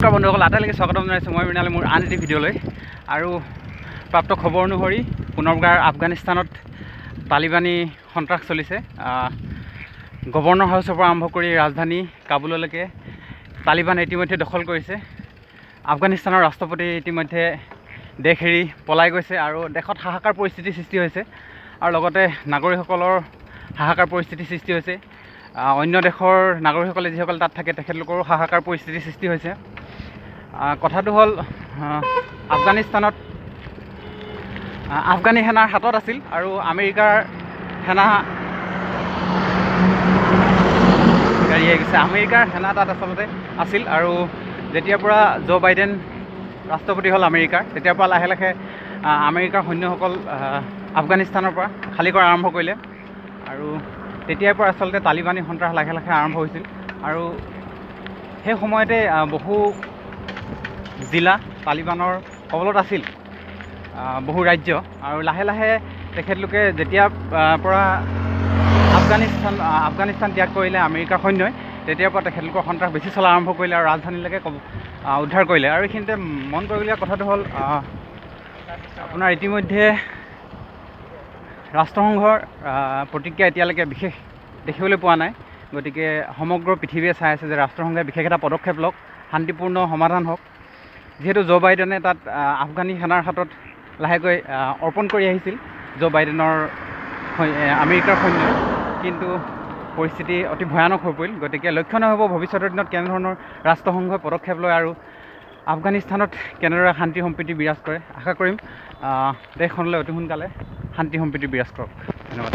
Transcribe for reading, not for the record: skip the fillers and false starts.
বন্ধুসকল আটাইলৈকে স্বাগতম জনাইছোঁ মই মৃণালী মোৰ আন এটি ভিডিঅ'লৈ আৰু প্ৰাপ্ত খবৰ অনুসৰি পুনৰবাৰ আফগানিস্তানত তালিবানী সন্ত্ৰাস চলিছে। গভৰ্ণৰ হাউচৰ পৰা আৰম্ভ কৰি ৰাজধানী কাবুললৈকে তালিবানে ইতিমধ্যে দখল কৰিছে। আফগানিস্তানৰ ৰাষ্ট্ৰপতি ইতিমধ্যে দেশ এৰি পলাই গৈছে আৰু দেশত হাহাকাৰ পৰিস্থিতিৰ সৃষ্টি হৈছে আৰু লগতে নাগৰিকসকলৰ হাহাকাৰ পৰিস্থিতিৰ সৃষ্টি হৈছে। অন্য দেশৰ নাগৰিকসকলে যিসকল তাত থাকে তেখেতলোকৰো হাহাকাৰ পৰিস্থিতিৰ সৃষ্টি হৈছে। কথাটো হ'ল আফগানিস্তানত আফগানী সেনাৰ হাতত আছিল আৰু আমেৰিকাৰ সেনা আমেৰিকাৰ সেনা তাত আচলতে আছিল আৰু যেতিয়াৰ পৰা জো বাইডেন ৰাষ্ট্ৰপতি হ'ল আমেৰিকাৰ, তেতিয়াৰ পৰা লাহে লাহে আমেৰিকাৰ সৈন্যসকল আফগানিস্তানৰ পৰা খালী কৰা আৰম্ভ কৰিলে আৰু তেতিয়াৰ পৰা আচলতে তালিবানী সন্ত্ৰাস লাহে লাহে আৰম্ভ হৈছিল আৰু সেই সময়তে বহু জিলা তালিবানৰ কবলত আছিল, বহু ৰাজ্য, আৰু লাহে লাহে তেখেতলোকে যেতিয়াৰ পৰা আফগানিস্তান ত্যাগ কৰিলে আমেৰিকাৰ সৈন্যই, তেতিয়াৰ পৰা তেখেতলোকৰ সন্ত্ৰাস বেছি চলা আৰম্ভ কৰিলে আৰু ৰাজধানীলৈকে উদ্ধাৰ কৰিলে। আৰু এইখিনিতে মন কৰিবলগীয়া কথাটো হ'ল আপোনাৰ ইতিমধ্যে ৰাষ্ট্ৰসংঘৰ প্ৰতিক্ৰিয়া এতিয়ালৈকে বিশেষ দেখিবলৈ পোৱা নাই। গতিকে সমগ্ৰ পৃথিৱীয়ে চাই আছে যে ৰাষ্ট্ৰসংঘে বিশেষ এটা পদক্ষেপ লওক, শান্তিপূৰ্ণ সমাধান হওক। যিহেতু জো বাইডেনে তাত আফগানী সেনাৰ হাতত লাহেকৈ অৰ্পণ কৰি আহিছিল জো বাইডেনৰ আমেৰিকাৰ সৈন্য, কিন্তু পৰিস্থিতি অতি ভয়ানক হৈ পৰিল। গতিকে লক্ষণীয় হ'ব ভৱিষ্যতৰ দিনত কেনেধৰণৰ ৰাষ্ট্ৰসংঘই পদক্ষেপ লয় আৰু আফগানিস্তানত কেনেদৰে শান্তি সম্প্ৰীতি বিৰাজ কৰে। আশা কৰিম দেশখনলৈ অতি সোনকালে শান্তি সম্প্ৰীতি বিৰাজ কৰক। ধন্যবাদ।